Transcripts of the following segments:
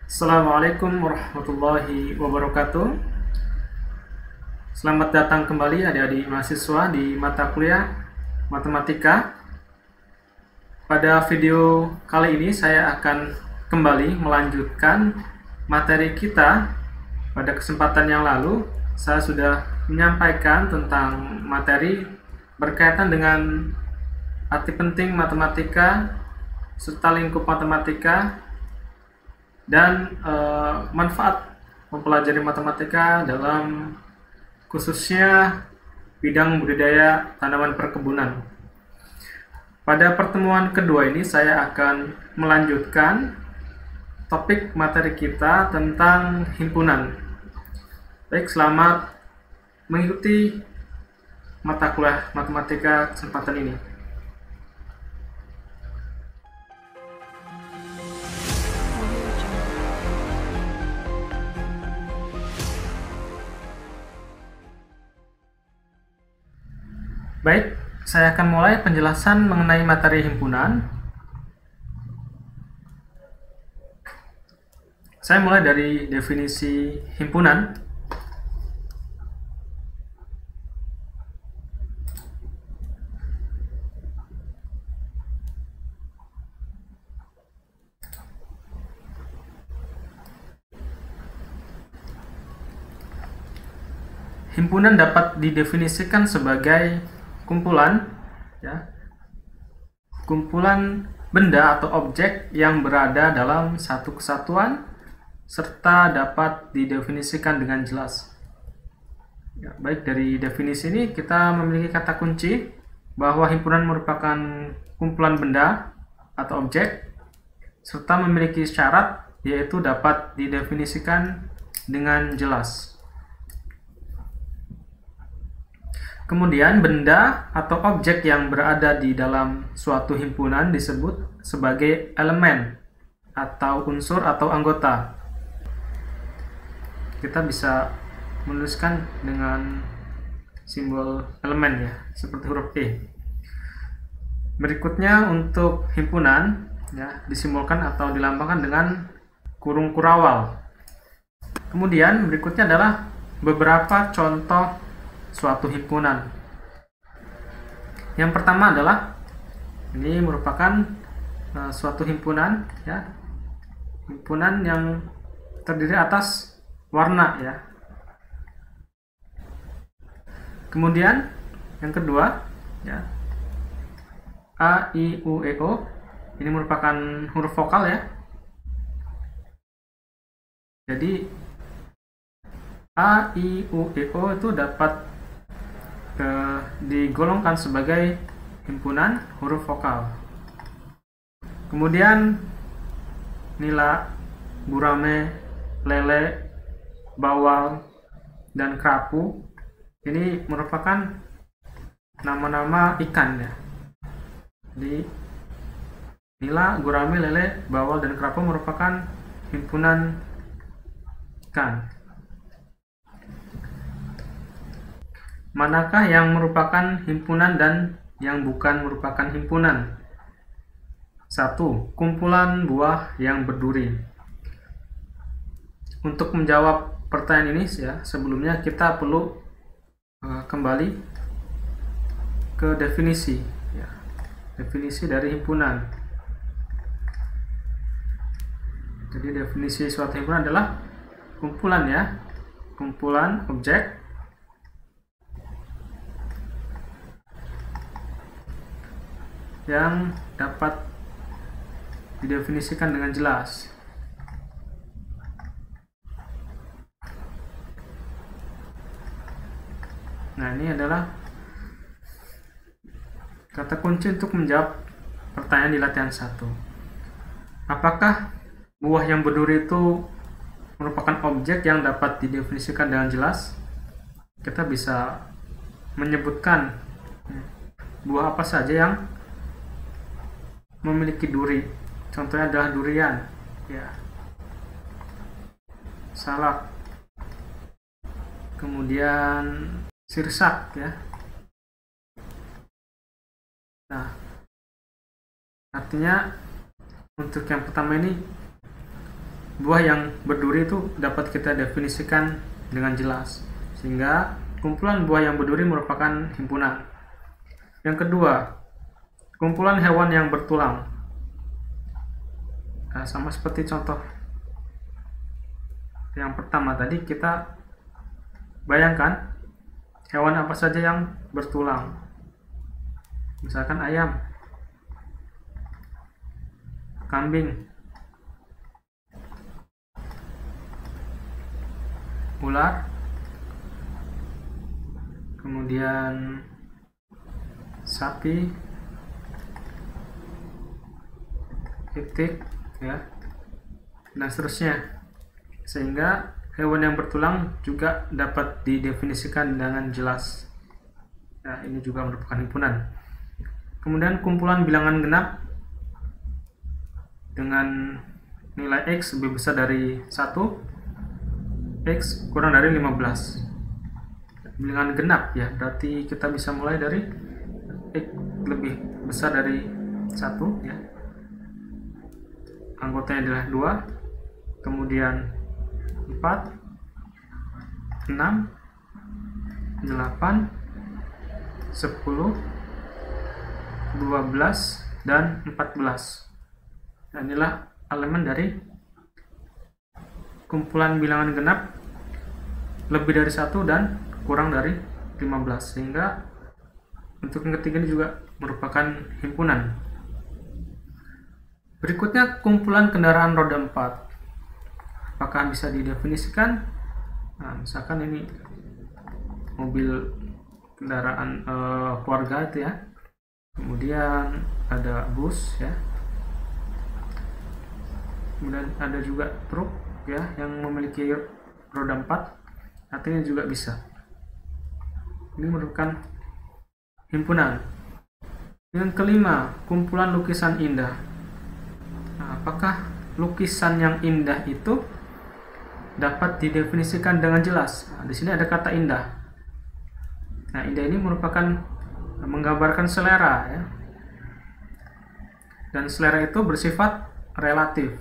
Assalamualaikum warahmatullahi wabarakatuh. Selamat datang kembali adik-adik mahasiswa di mata kuliah Matematika. Pada video kali ini saya akan kembali melanjutkan materi kita. Pada kesempatan yang lalu saya sudah menyampaikan tentang materi berkaitan dengan arti penting matematika serta lingkup matematika dan manfaat mempelajari matematika dalam khususnya bidang budidaya tanaman perkebunan. Pada pertemuan kedua ini saya akan melanjutkan topik materi kita tentang himpunan. Baik, selamat mengikuti mata kuliah matematika kesempatan ini. Baik, saya akan mulai penjelasan mengenai materi himpunan. Saya mulai dari definisi himpunan. Himpunan dapat didefinisikan sebagai kumpulan benda atau objek yang berada dalam satu kesatuan serta dapat didefinisikan dengan jelas. Baik, dari definisi ini kita memiliki kata kunci bahwa himpunan merupakan kumpulan benda atau objek serta memiliki syarat yaitu dapat didefinisikan dengan jelas. Kemudian benda atau objek yang berada di dalam suatu himpunan disebut sebagai elemen atau unsur atau anggota. Kita bisa menuliskan dengan simbol elemen seperti huruf E. Berikutnya untuk himpunan disimbolkan atau dilambangkan dengan kurung kurawal. Kemudian berikutnya adalah beberapa contoh suatu himpunan. Yang pertama adalah ini merupakan suatu himpunan himpunan yang terdiri atas warna Kemudian yang kedua A, I, U, E, O. Ini merupakan huruf vokal Jadi A, I, U, E, O itu dapat digolongkan sebagai himpunan huruf vokal. Kemudian nila, gurame, lele, bawal, dan kerapu ini merupakan nama-nama ikan Jadi nila, gurame, lele, bawal, dan kerapu merupakan himpunan ikan. Manakah yang merupakan himpunan dan yang bukan merupakan himpunan? 1. Kumpulan buah yang berduri. Untuk menjawab pertanyaan ini sebelumnya kita perlu kembali ke definisi definisi dari himpunan. Jadi definisi suatu himpunan adalah kumpulan kumpulan objek yang dapat didefinisikan dengan jelas. Nah, ini adalah kata kunci untuk menjawab pertanyaan di latihan 1. Apakah buah yang berduri itu merupakan objek yang dapat didefinisikan dengan jelas? Kita bisa menyebutkan buah apa saja yang memiliki duri. Contohnya adalah durian, salak, kemudian sirsak Nah, artinya untuk yang pertama ini buah yang berduri itu dapat kita definisikan dengan jelas, sehingga kumpulan buah yang berduri merupakan himpunan. Yang kedua, kumpulan hewan yang bertulang. Nah, sama seperti contoh yang pertama tadi, kita bayangkan hewan apa saja yang bertulang. Misalkan ayam, kambing, ular, kemudian sapi, itik, ya, dan seterusnya. Sehingga hewan yang bertulang juga dapat didefinisikan dengan jelas. Nah, ini juga merupakan himpunan. Kemudian kumpulan bilangan genap dengan nilai X lebih besar dari 1, X kurang dari 15. Bilangan genap ya, berarti kita bisa mulai dari X lebih besar dari 1 ya. Anggotanya adalah 2, kemudian 4, 6, 8, 10, 12, dan 14. Nah, inilah elemen dari kumpulan bilangan genap lebih dari 1 dan kurang dari 15, sehingga untuk yang ketiga ini juga merupakan himpunan. Berikutnya, kumpulan kendaraan roda 4. Apakah bisa didefinisikan? Nah, misalkan ini mobil kendaraan keluarga itu ya, kemudian ada bus ya, kemudian ada juga truk ya yang memiliki roda 4, artinya juga bisa. Ini merupakan himpunan. Yang kelima, kumpulan lukisan indah. Nah, apakah lukisan yang indah itu dapat didefinisikan dengan jelas? Nah, di sini ada kata indah. Nah, indah ini merupakan menggambarkan selera ya. Dan selera itu bersifat relatif.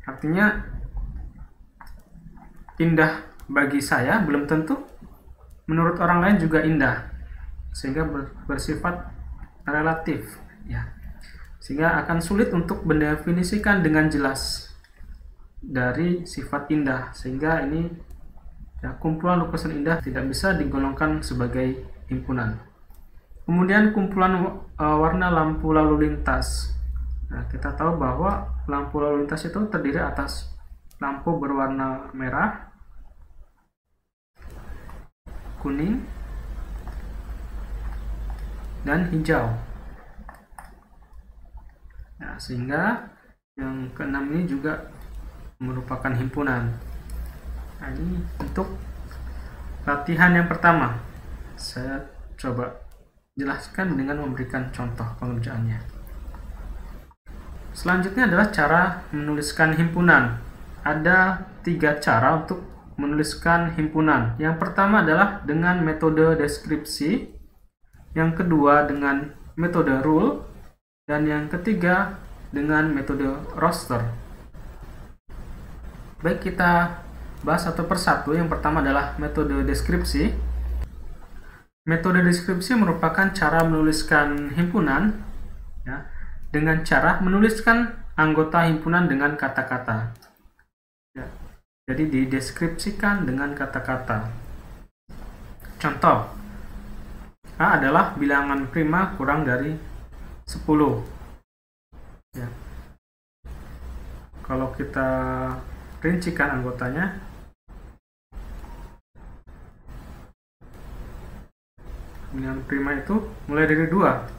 Artinya indah bagi saya belum tentu menurut orang lain juga indah, sehingga bersifat relatif ya. Sehingga akan sulit untuk mendefinisikan dengan jelas dari sifat indah, sehingga ini ya, kumpulan lukisan indah tidak bisa digolongkan sebagai himpunan. Kemudian kumpulan warna lampu lalu lintas. Nah, kita tahu bahwa lampu lalu lintas itu terdiri atas lampu berwarna merah, kuning, dan hijau. Nah, sehingga yang keenam ini juga merupakan himpunan. Nah, ini untuk latihan yang pertama. Saya coba jelaskan dengan memberikan contoh pengerjaannya. Selanjutnya adalah cara menuliskan himpunan. Ada 3 cara untuk menuliskan himpunan. Yang pertama adalah dengan metode deskripsi, yang kedua dengan metode rule, dan yang ketiga dengan metode roster. Baik, kita bahas satu persatu. Yang pertama adalah metode deskripsi. Metode deskripsi merupakan cara menuliskan himpunan ya, dengan cara menuliskan anggota himpunan dengan kata-kata. Ya, jadi dideskripsikan dengan kata-kata. Contoh, A adalah bilangan prima kurang dari 10. Ya. Kalau kita rincikan anggotanya, bilangan prima itu mulai dari 2,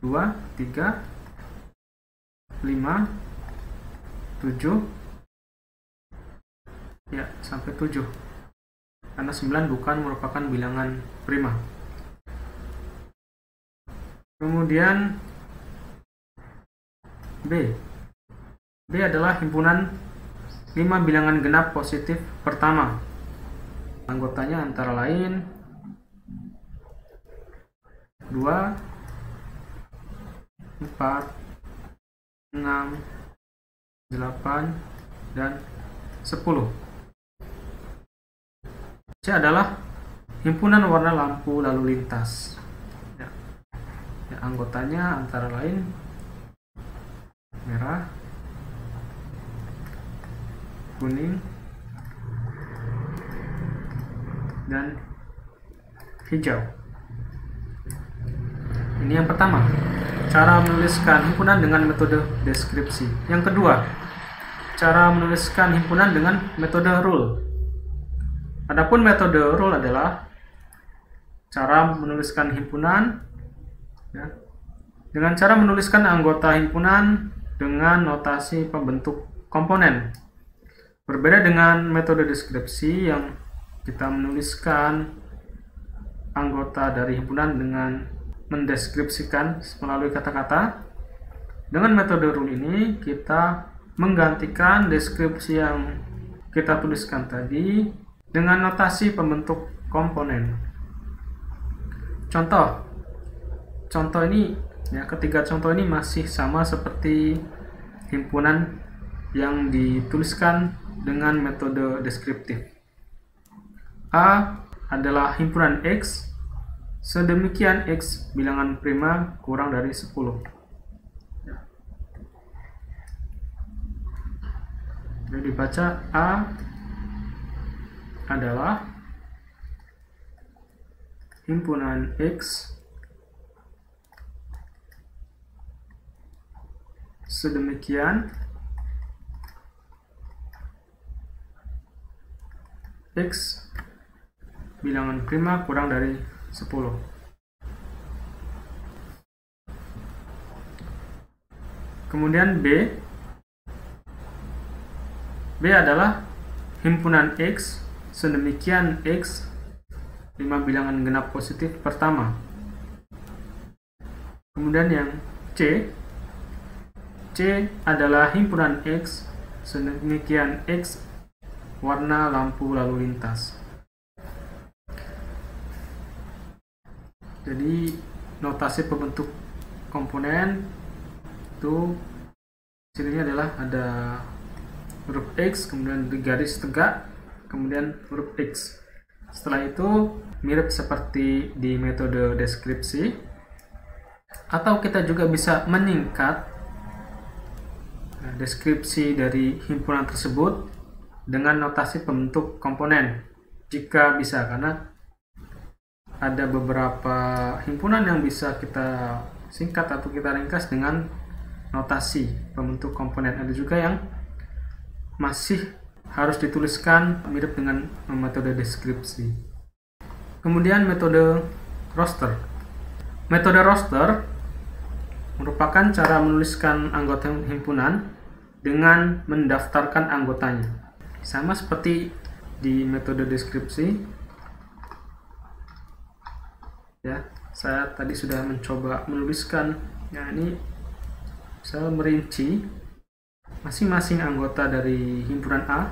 3, 5, 7, ya, sampai 7. Karena 9 bukan merupakan bilangan prima. Kemudian B. B adalah himpunan 5 bilangan genap positif pertama. Anggotanya antara lain 2, 4, 6, 8, dan 10. C adalah himpunan warna lampu lalu lintas. Anggotanya antara lain merah, kuning, dan hijau. Ini yang pertama, cara menuliskan himpunan dengan metode deskripsi. Yang kedua, cara menuliskan himpunan dengan metode rule. Adapun metode rule adalah cara menuliskan himpunan dengan cara menuliskan anggota himpunan dengan notasi pembentuk komponen. Berbeda dengan metode deskripsi yang kita menuliskan anggota dari himpunan dengan mendeskripsikan melalui kata-kata. Dengan metode rule ini kita menggantikan deskripsi yang kita tuliskan tadi dengan notasi pembentuk komponen. Contoh ini, ketiga contoh ini masih sama seperti himpunan yang dituliskan dengan metode deskriptif. A adalah himpunan X, sedemikian X bilangan prima kurang dari 10. Jadi dibaca A adalah himpunan X sedemikian X bilangan prima kurang dari 10. Kemudian B adalah himpunan X sedemikian X 5 bilangan genap positif pertama. Kemudian yang C adalah himpunan X sedemikian X warna lampu lalu lintas. Jadi notasi pembentuk komponen itu cirinya adalah ada huruf X, kemudian di garis tegak, kemudian huruf X. Setelah itu mirip seperti di metode deskripsi, atau kita juga bisa meningkat deskripsi dari himpunan tersebut dengan notasi pembentuk komponen jika bisa, karena ada beberapa himpunan yang bisa kita singkat atau kita ringkas dengan notasi pembentuk komponen. Ada juga yang masih harus dituliskan mirip dengan metode deskripsi. Kemudian metode roster. Metode roster merupakan cara menuliskan anggota himpunan dengan mendaftarkan anggotanya. Sama seperti di metode deskripsi. Ya, saya tadi sudah mencoba menuliskan. Ini saya merinci masing-masing anggota dari himpunan A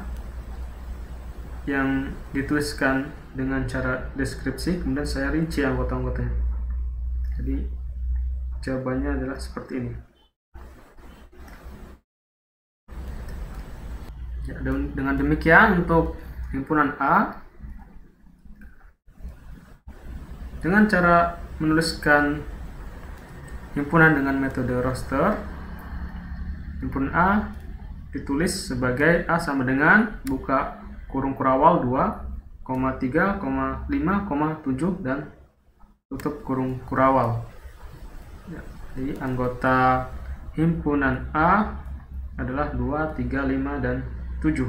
yang dituliskan dengan cara deskripsi, kemudian saya rinci anggota-anggotanya. Jadi jawabannya adalah seperti ini. Ya, dengan demikian untuk himpunan A, dengan cara menuliskan himpunan dengan metode roster, himpunan A ditulis sebagai A sama dengan buka kurung kurawal 2, 3, 5, 7 dan tutup kurung kurawal. Ya, jadi anggota himpunan A adalah 2, 3, 5, dan 7.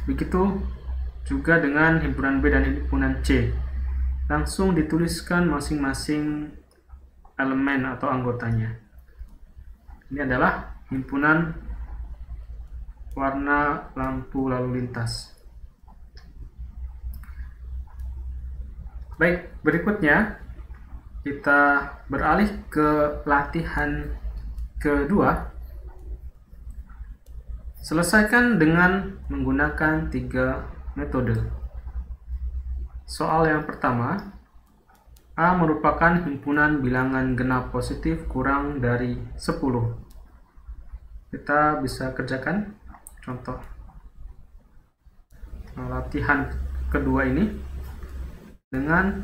Begitu juga dengan himpunan B dan himpunan C. Langsung dituliskan masing-masing elemen atau anggotanya. Ini adalah himpunan warna lampu lalu lintas. Baik, berikutnya kita beralih ke latihan kedua. Selesaikan dengan menggunakan 3 metode. Soal yang pertama, A merupakan himpunan bilangan genap positif kurang dari 10. Kita bisa kerjakan contoh latihan kedua ini dengan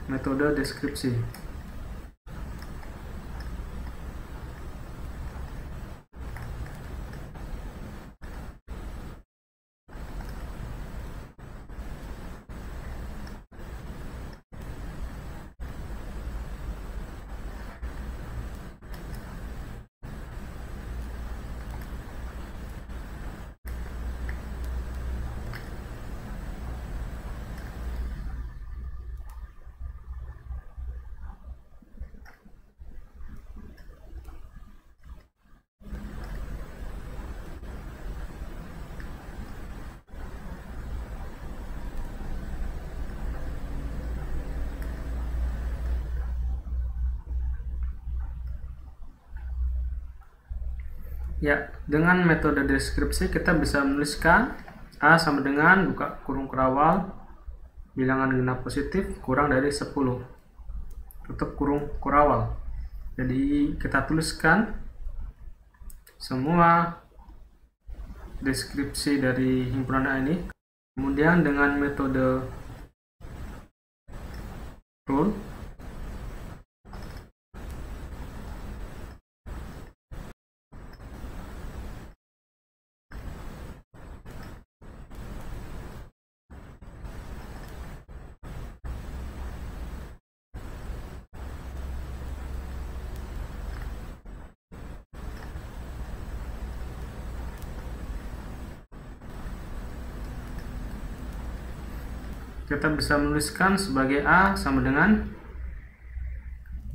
metode deskripsi. Ya, dengan metode deskripsi kita bisa menuliskan A sama dengan buka kurung kurawal bilangan genap positif kurang dari 10 tutup kurung kurawal. Jadi kita tuliskan semua deskripsi dari himpunan A ini. Kemudian dengan metode rule kita bisa menuliskan sebagai A sama dengan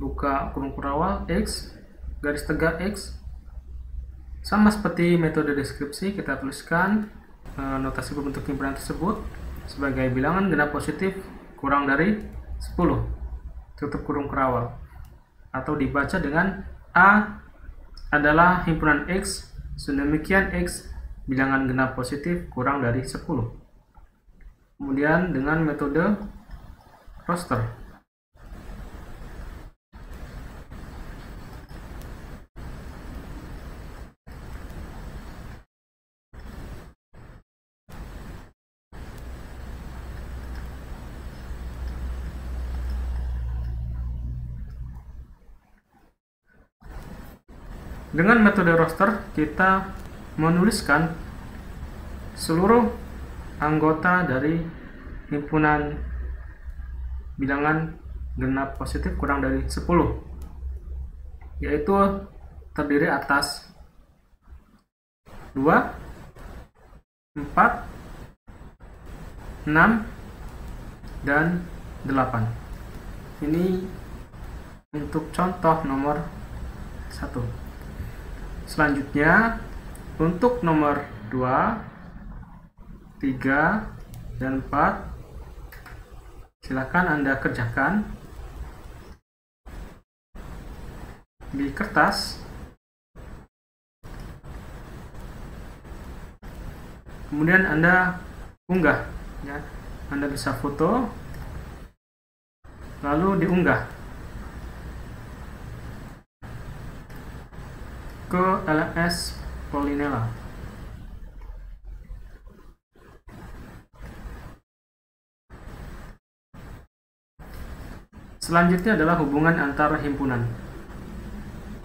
buka kurung kurawal X garis tegak X. Sama seperti metode deskripsi, kita tuliskan notasi pembentuk himpunan tersebut sebagai bilangan genap positif kurang dari 10 tutup kurung kurawal, atau dibaca dengan A adalah himpunan X, sedemikian X bilangan genap positif kurang dari 10. Kemudian dengan metode roster. Dengan metode roster kita menuliskan seluruh anggota dari himpunan bilangan genap positif kurang dari 10, yaitu terdiri atas 2, 4, 6, dan 8. Ini untuk contoh nomor 1. Selanjutnya untuk nomor 2, 3, dan 4 silakan Anda kerjakan di kertas, kemudian Anda unggah ya. Anda bisa foto lalu diunggah ke LMS Polinela. Selanjutnya adalah hubungan antar himpunan.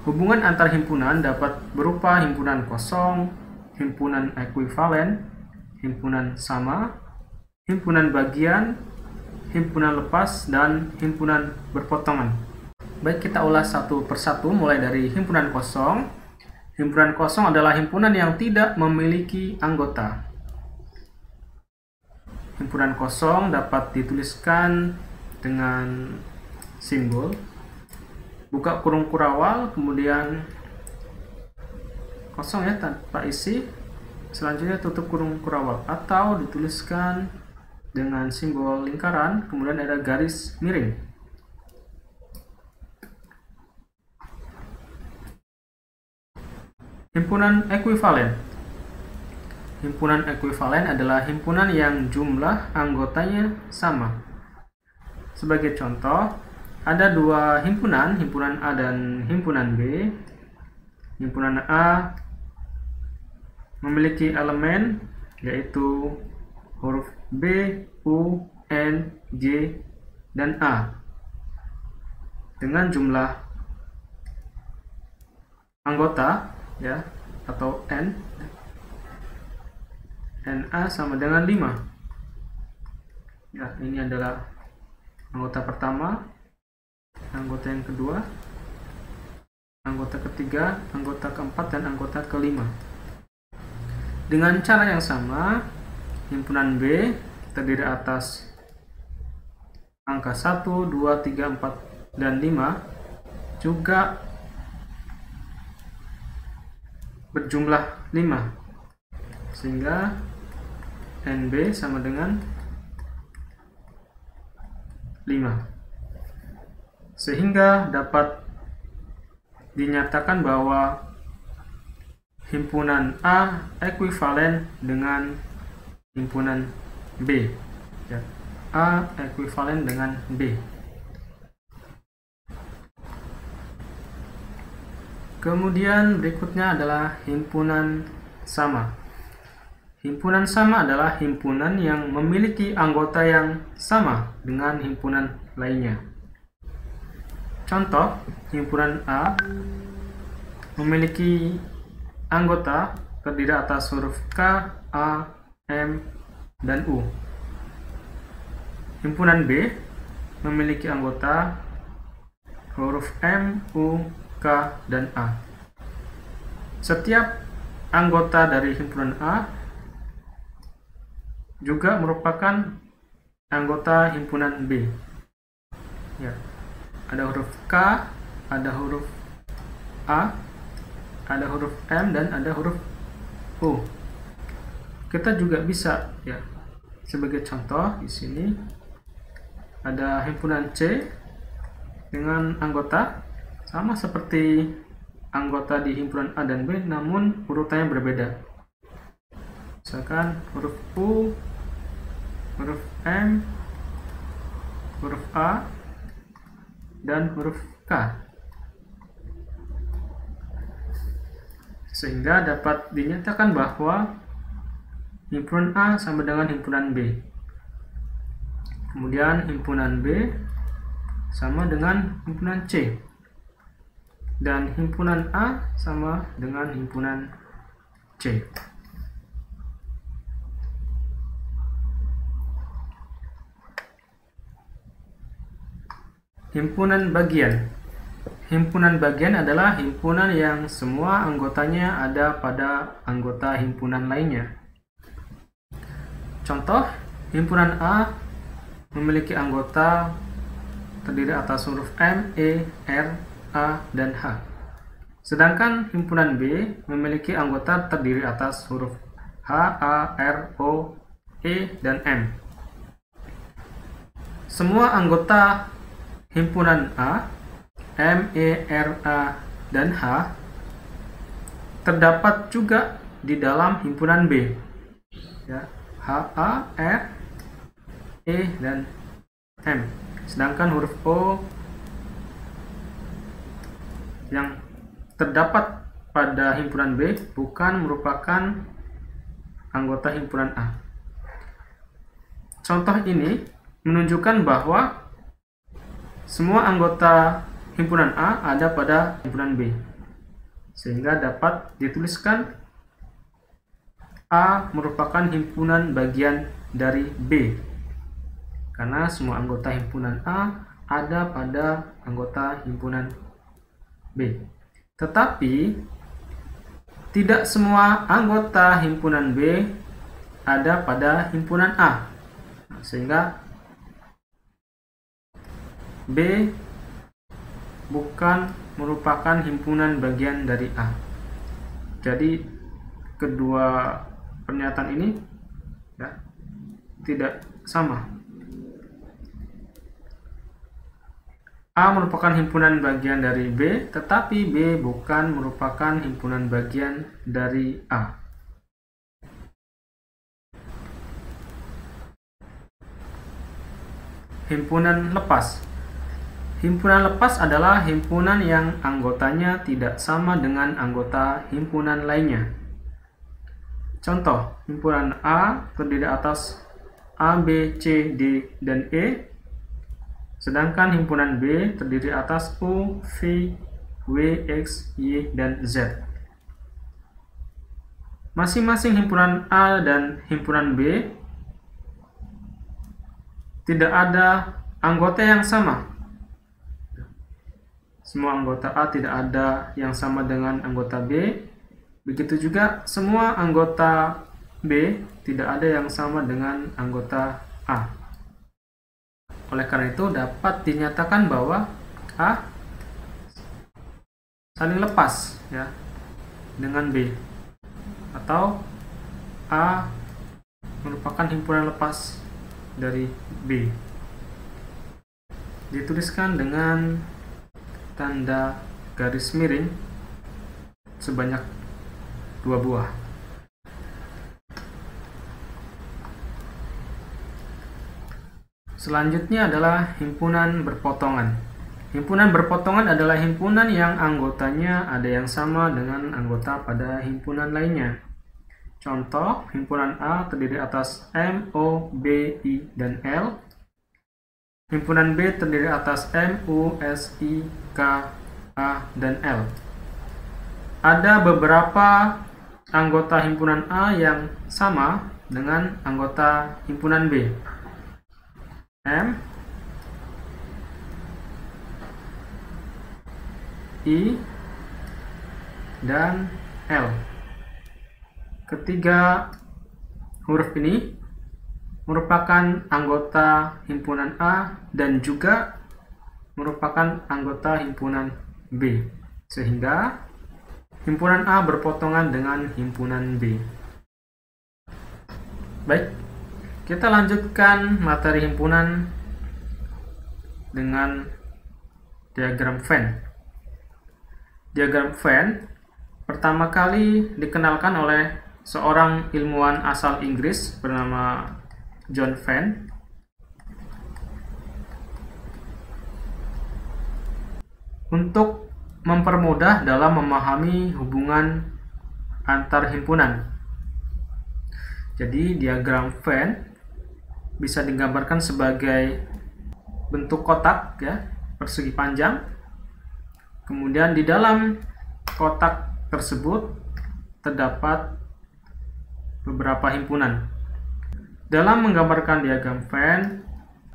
Hubungan antar himpunan dapat berupa himpunan kosong, himpunan ekuivalen, himpunan sama, himpunan bagian, himpunan lepas, dan himpunan berpotongan. Baik, kita ulas satu persatu mulai dari himpunan kosong. Himpunan kosong adalah himpunan yang tidak memiliki anggota. Himpunan kosong dapat dituliskan dengan simbol buka kurung kurawal, kemudian kosong ya, tanpa isi, selanjutnya tutup kurung kurawal, atau dituliskan dengan simbol lingkaran kemudian ada garis miring. Himpunan ekuivalen. Himpunan ekuivalen adalah himpunan yang jumlah anggotanya sama. Sebagai contoh, ada dua himpunan, himpunan A dan himpunan B, himpunan A memiliki elemen yaitu huruf B, U, N, J, dan A dengan jumlah anggota ya atau N. NA sama dengan 5. Ya, ini adalah anggota pertama, anggota yang kedua, anggota ketiga, anggota keempat, dan anggota kelima. Dengan cara yang sama, himpunan B terdiri atas angka 1, 2, 3, 4, dan 5 juga berjumlah 5, sehingga NB sama dengan 5, sehingga dapat dinyatakan bahwa himpunan A ekuivalen dengan himpunan B ya. A ekuivalen dengan B. Kemudian berikutnya adalah himpunan sama. Himpunan sama adalah himpunan yang memiliki anggota yang sama dengan himpunan lainnya. Contoh, himpunan A memiliki anggota terdiri atas huruf K, A, M, dan U. Himpunan B memiliki anggota huruf M, U, K, dan A. Setiap anggota dari himpunan A juga merupakan anggota himpunan B. Ya. Ada huruf K, ada huruf A, ada huruf M, dan ada huruf U. Kita juga bisa ya, sebagai contoh di sini ada himpunan C dengan anggota sama seperti anggota di himpunan A dan B, namun urutannya berbeda. Misalkan huruf U, huruf M, huruf A, dan huruf K, sehingga dapat dinyatakan bahwa himpunan A sama dengan himpunan B. Kemudian himpunan B sama dengan himpunan C, dan himpunan A sama dengan himpunan C. Himpunan bagian. Himpunan bagian adalah himpunan yang semua anggotanya ada pada anggota himpunan lainnya. Contoh, himpunan A memiliki anggota terdiri atas huruf M, E, R, A, dan H. Sedangkan himpunan B memiliki anggota terdiri atas huruf H, A, R, O, E, dan M. Semua anggota himpunan A, M, E, R, A, dan H terdapat juga di dalam himpunan B. Ya, H, A, R, E, dan M. Sedangkan huruf O yang terdapat pada himpunan B bukan merupakan anggota himpunan A. Contoh ini menunjukkan bahwa semua anggota himpunan A ada pada himpunan B, sehingga dapat dituliskan A merupakan himpunan bagian dari B, karena semua anggota himpunan A ada pada anggota himpunan B. Tetapi tidak semua anggota himpunan B ada pada himpunan A, sehingga B bukan merupakan himpunan bagian dari A. Jadi kedua pernyataan ini ya, tidak sama. A merupakan himpunan bagian dari B, tetapi B bukan merupakan himpunan bagian dari A. Himpunan lepas. Himpunan lepas adalah himpunan yang anggotanya tidak sama dengan anggota himpunan lainnya. Contoh, himpunan A terdiri atas A, B, C, D, dan E, sedangkan himpunan B terdiri atas U, V, W, X, Y, dan Z. Masing-masing himpunan A dan himpunan B tidak ada anggota yang sama. Semua anggota A tidak ada yang sama dengan anggota B. Begitu juga semua anggota B tidak ada yang sama dengan anggota A. Oleh karena itu dapat dinyatakan bahwa A saling lepas ya dengan B, atau A merupakan himpunan lepas dari B. Dituliskan dengan tanda garis miring sebanyak 2 buah. Selanjutnya adalah himpunan berpotongan. Himpunan berpotongan adalah himpunan yang anggotanya ada yang sama dengan anggota pada himpunan lainnya. Contoh, himpunan A terdiri atas M, O, B, I, dan L. Himpunan B terdiri atas M, U, S, I, K, A, dan L. Ada beberapa anggota himpunan A yang sama dengan anggota himpunan B. M, I, dan L. Ketiga huruf ini merupakan anggota himpunan A dan juga merupakan anggota himpunan B, sehingga himpunan A berpotongan dengan himpunan B. Baik, kita lanjutkan materi himpunan dengan diagram Venn. Diagram Venn pertama kali dikenalkan oleh seorang ilmuwan asal Inggris bernama John Venn. Untuk mempermudah dalam memahami hubungan antar himpunan. Jadi diagram Venn bisa digambarkan sebagai bentuk kotak ya, persegi panjang. Kemudian di dalam kotak tersebut terdapat beberapa himpunan. Dalam menggambarkan diagram Venn,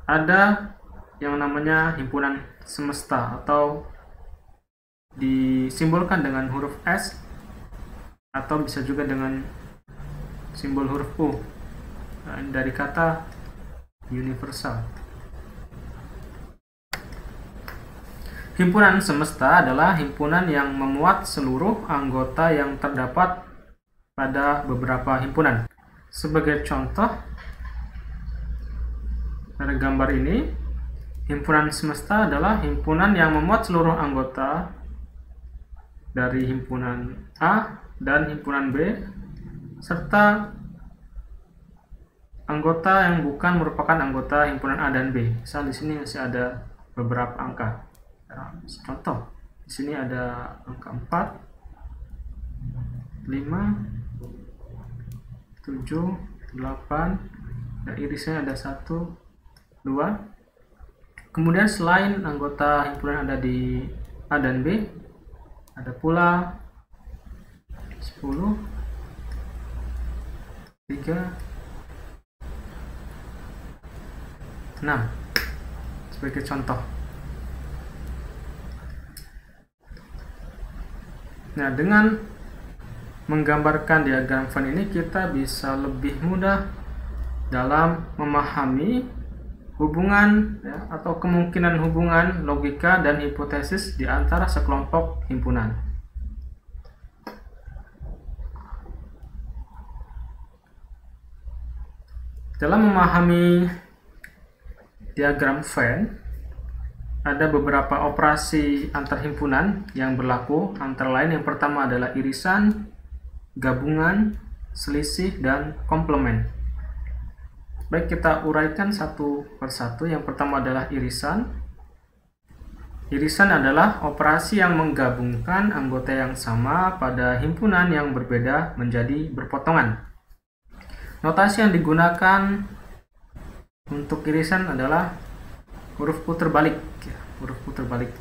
ada yang namanya himpunan semesta atau disimbolkan dengan huruf S atau bisa juga dengan simbol huruf U dari kata universal. Himpunan semesta adalah himpunan yang memuat seluruh anggota yang terdapat pada beberapa himpunan. Sebagai contoh, pada gambar ini, himpunan semesta adalah himpunan yang memuat seluruh anggota dari himpunan A dan himpunan B, serta anggota yang bukan merupakan anggota himpunan A dan B. Misal di sini masih ada beberapa angka. Contoh, di sini ada angka 4, 5, 7, 8, dan irisnya ada 1, 2. Kemudian selain anggota himpunan ada di A dan B, ada pula 10, 3, 6 sebagai contoh. Nah, dengan menggambarkan diagram Venn ini kita bisa lebih mudah dalam memahami hubungan ya, atau kemungkinan hubungan logika dan hipotesis di antara sekelompok himpunan. Dalam memahami diagram Venn, ada beberapa operasi antar himpunan yang berlaku, antara lain yang pertama adalah irisan, gabungan, selisih, dan komplement. Baik, kita uraikan satu persatu. Yang pertama adalah irisan. Irisan adalah operasi yang menggabungkan anggota yang sama pada himpunan yang berbeda menjadi berpotongan. Notasi yang digunakan untuk irisan adalah huruf U terbalik. Huruf U terbalik.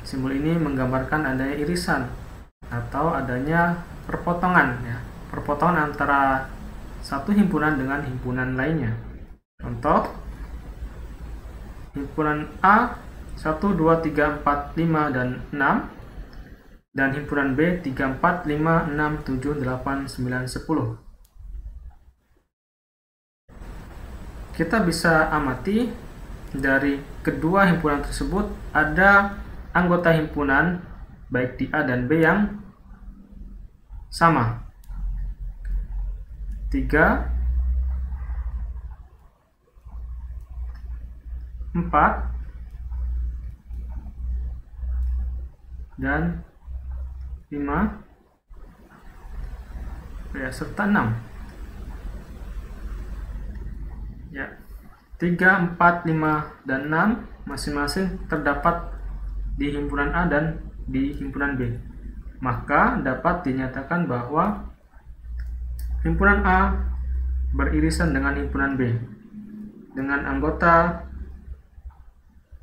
Simbol ini menggambarkan adanya irisan atau adanya perpotongan, perpotongan antara satu himpunan dengan himpunan lainnya. Contoh, himpunan A 1, 2, 3, 4, 5, dan 6, dan himpunan B 3, 4, 5, 6, 7, 8, 9, 10. Kita bisa amati dari kedua himpunan tersebut ada anggota himpunan baik di A dan B yang sama. 3, 4, dan 5, serta 6. 3, 4, 5, dan 6 masing-masing terdapat di himpunan A dan di himpunan B. Maka dapat dinyatakan bahwa himpunan A beririsan dengan himpunan B dengan anggota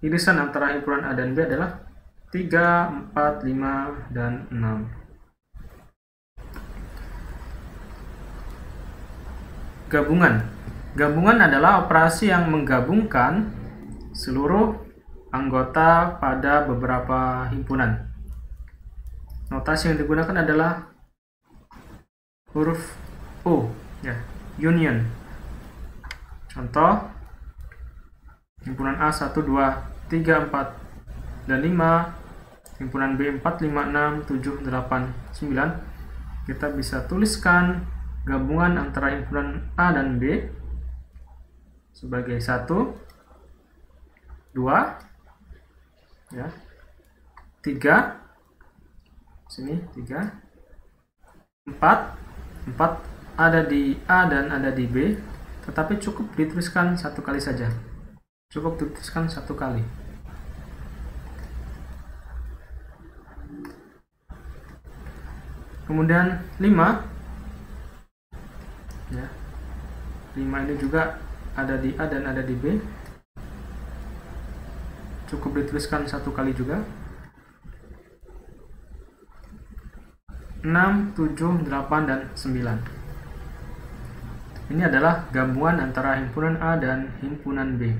irisan antara himpunan A dan B adalah 3, 4, 5, dan 6. Gabungan adalah operasi yang menggabungkan seluruh anggota pada beberapa himpunan. Notasi yang digunakan adalah huruf U, union. Contoh, himpunan A 1, 2, 3, 4, dan 5, himpunan B 4, 5, 6, 7, 8, 9. Kita bisa tuliskan gabungan antara himpunan A dan B sebagai 1, 2, 3, sini 3, 4 ada di A dan ada di B, tetapi cukup dituliskan satu kali saja. Cukup dituliskan satu kali. Kemudian 5, 5 ini juga ada di A dan ada di B. Cukup dituliskan satu kali juga. 6, 7, 8, dan 9. Ini adalah gabungan antara himpunan A dan himpunan B.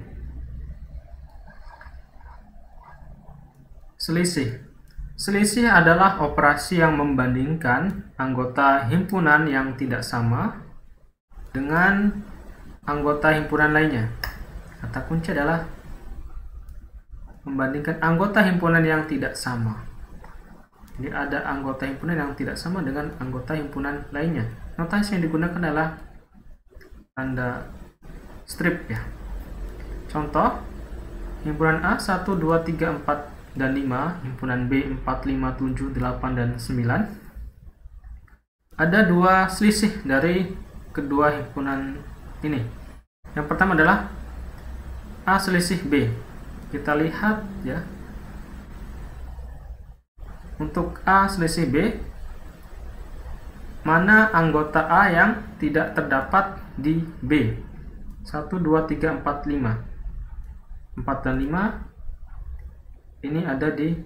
Selisih adalah operasi yang membandingkan anggota himpunan yang tidak sama dengan anggota himpunan lainnya. Kata kunci adalah membandingkan anggota himpunan yang tidak sama. Jadi ada anggota himpunan yang tidak sama dengan anggota himpunan lainnya. Notasi yang digunakan adalah tanda strip Contoh, himpunan A 1, 2, 3, 4, dan 5, himpunan B 4, 5, 7, 8, dan 9. Ada dua selisih dari kedua himpunan ini. Yang pertama adalah A selisih B. Kita lihat untuk A selisih B, mana anggota A yang tidak terdapat di B. 1, 2, 3, 4, 5. 4 dan 5 ini ada di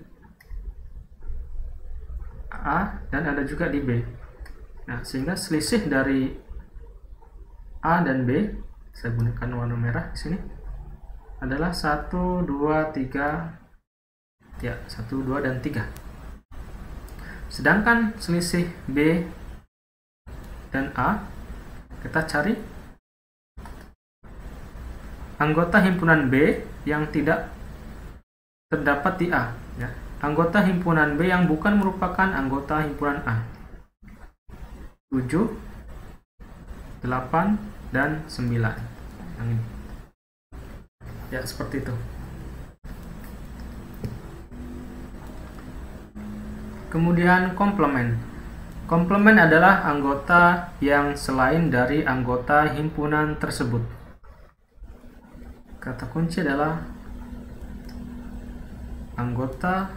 A dan ada juga di B. Nah, sehingga selisih dari A dan B, saya gunakan warna merah di sini, adalah 1, 2, 3, 1, 2, dan 3. Sedangkan selisih B dan A, kita cari anggota himpunan B yang tidak terdapat di A. Anggota himpunan B yang bukan merupakan anggota himpunan A. 7, 8, dan 9. Yang ini. Seperti itu. Kemudian komplement. Komplement adalah anggota yang selain dari anggota himpunan tersebut. Kata kunci adalah anggota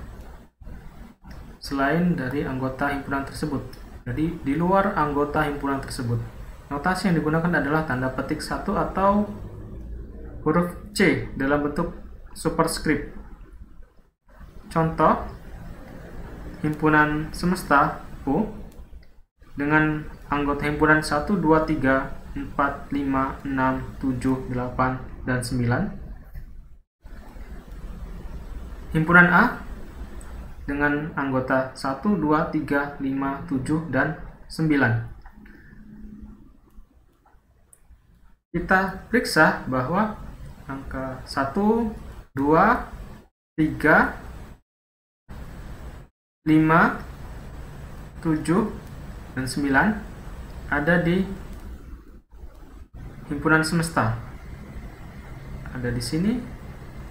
selain dari anggota himpunan tersebut. Jadi di luar anggota himpunan tersebut. Notasi yang digunakan adalah tanda petik 1 atau huruf C dalam bentuk superscript. Contoh, himpunan semesta U dengan anggota himpunan 1, 2, 3, 4, 5, 6, 7, 8, dan 9. Himpunan A dengan anggota 1, 2, 3, 5, 7, dan 9. Kita periksa bahwa angka 1, 2, 3, 5, 7, dan 9 ada di himpunan semesta. Ada di sini,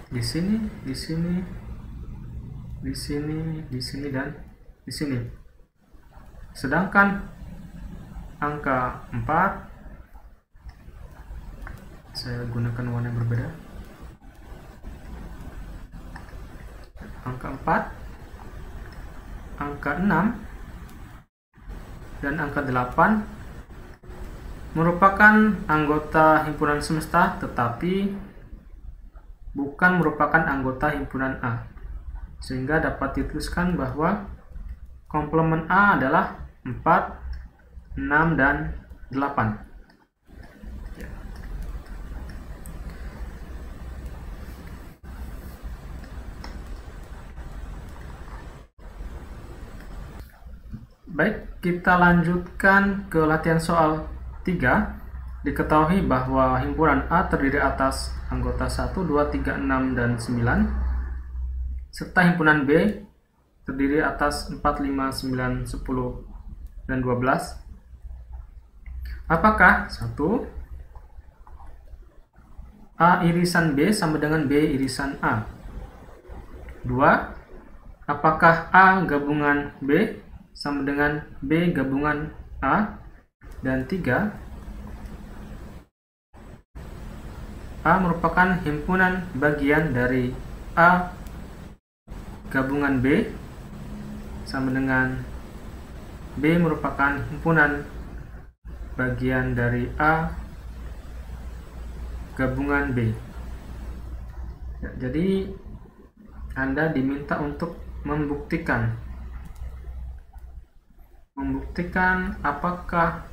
di sini, di sini, di sini, di sini, dan di sini. Sedangkan angka 4, saya gunakan warna yang berbeda. Angka 4, angka 6, dan angka 8 merupakan anggota himpunan semesta tetapi bukan merupakan anggota himpunan A. Sehingga dapat dituliskan bahwa komplement A adalah 4, 6, dan 8. Baik, kita lanjutkan ke latihan soal 3. Diketahui bahwa himpunan A terdiri atas anggota 1, 2, 3, 6, dan 9, serta himpunan B terdiri atas 4, 5, 9, 10, dan 12. Apakah 1. A irisan B sama dengan B irisan A? 2. Apakah A gabungan B sama dengan B gabungan A? Dan 3. A merupakan himpunan bagian dari A gabungan B sama dengan B merupakan himpunan bagian dari A gabungan B. Ya, jadi Anda diminta untuk membuktikan apakah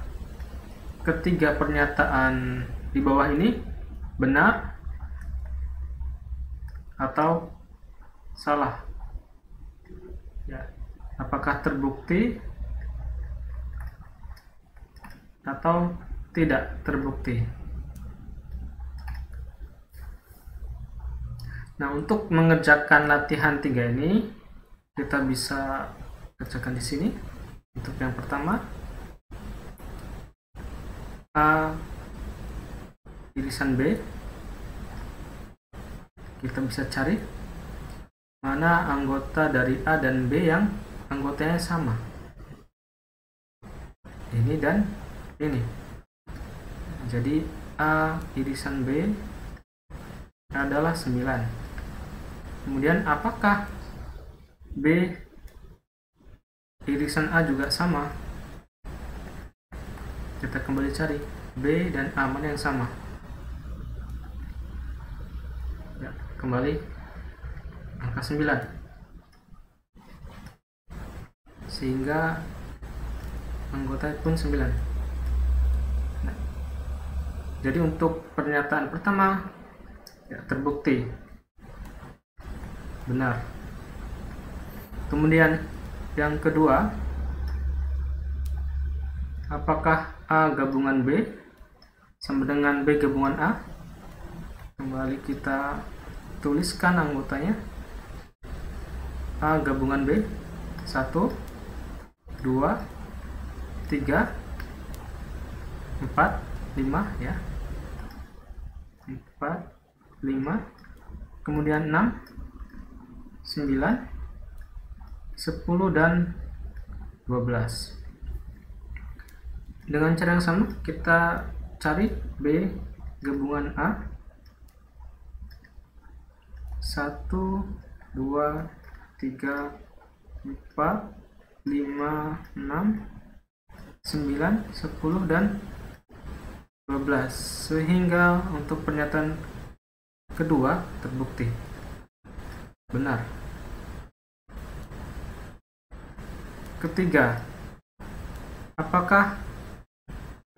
ketiga pernyataan di bawah ini benar atau salah. Ya, apakah terbukti atau tidak terbukti. Nah, untuk mengerjakan latihan 3 ini kita bisa kerjakan di sini. Untuk yang pertama, A irisan B, kita bisa cari mana anggota dari A dan B yang anggotanya sama. Ini dan ini. Jadi A irisan B adalah 9. Kemudian apakah B irisan A juga sama? Kita kembali cari B dan A mana yang sama. Ya, kembali angka 9. Sehingga anggota pun 9. Nah, jadi untuk pernyataan pertama ya, terbukti benar. Kemudian yang kedua, apakah A gabungan B sama dengan B gabungan A? Kembali kita tuliskan anggotanya. A gabungan B 1, 2, 3, 4, 5 ya. 4, 5, kemudian 6, 9, 10, dan 12. Dengan cara yang sama kita cari B gabungan A 1, 2, 3, 4, 5, 6, 9, 10, dan 12. Sehingga untuk pernyataan kedua terbukti benar. Ketiga, apakah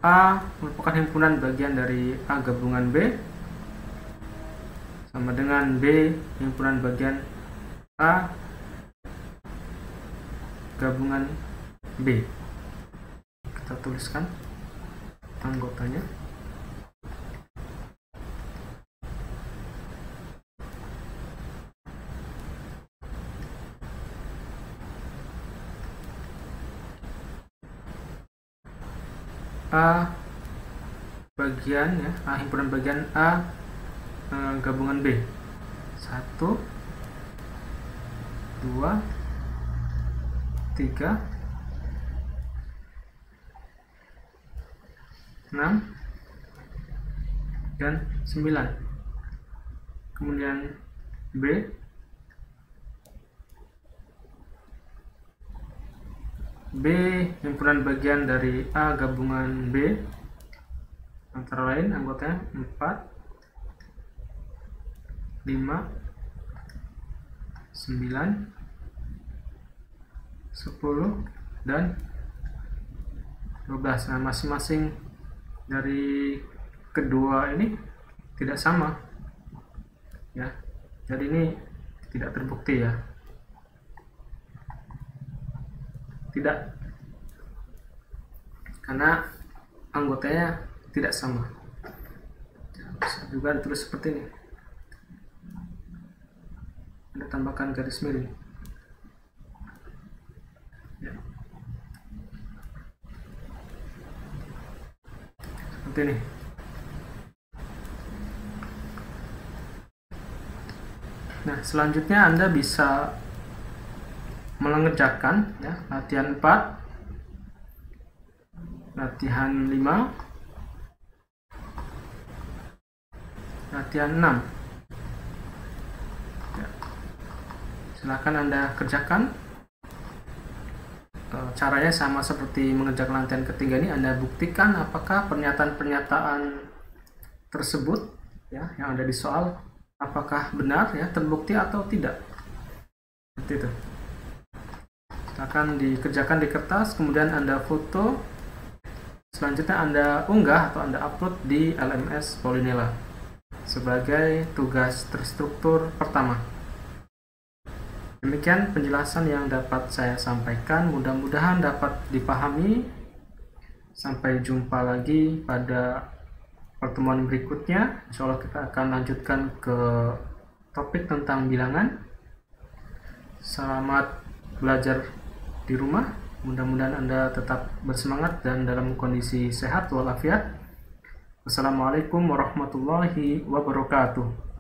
A merupakan himpunan bagian dari A gabungan B sama dengan B himpunan bagian A gabungan B? Kita tuliskan anggotanya. A bagian ya, A himpunan bagian A gabungan B. 1, 2, 3, 6, dan 9. Kemudian B himpunan bagian dari A gabungan B, antara lain anggotanya 4, 5, 9, 10, dan 12. Nah, masing-masing dari kedua ini tidak sama ya, jadi ini tidak terbukti ya, tidak, karena anggotanya tidak sama. Bisa juga ditulis seperti ini, Anda tambahkan garis miring ya. Seperti ini. Nah, selanjutnya Anda bisa mengerjakan ya, latihan 4, latihan 5, latihan 6 ya. Silakan Anda kerjakan. Caranya sama seperti mengerjakan latihan ketiga ini. Anda buktikan apakah pernyataan-pernyataan tersebut ya yang ada di soal apakah benar ya, terbukti atau tidak. Seperti itu. Akan dikerjakan di kertas, kemudian Anda foto, selanjutnya Anda unggah atau Anda upload di LMS Polinela sebagai tugas terstruktur pertama. Demikian penjelasan yang dapat saya sampaikan, mudah-mudahan dapat dipahami. Sampai jumpa lagi pada pertemuan berikutnya. Insya Allah kita akan lanjutkan ke topik tentang bilangan. Selamat belajar di rumah, mudah-mudahan Anda tetap bersemangat dan dalam kondisi sehat walafiat. Wassalamualaikum warahmatullahi wabarakatuh.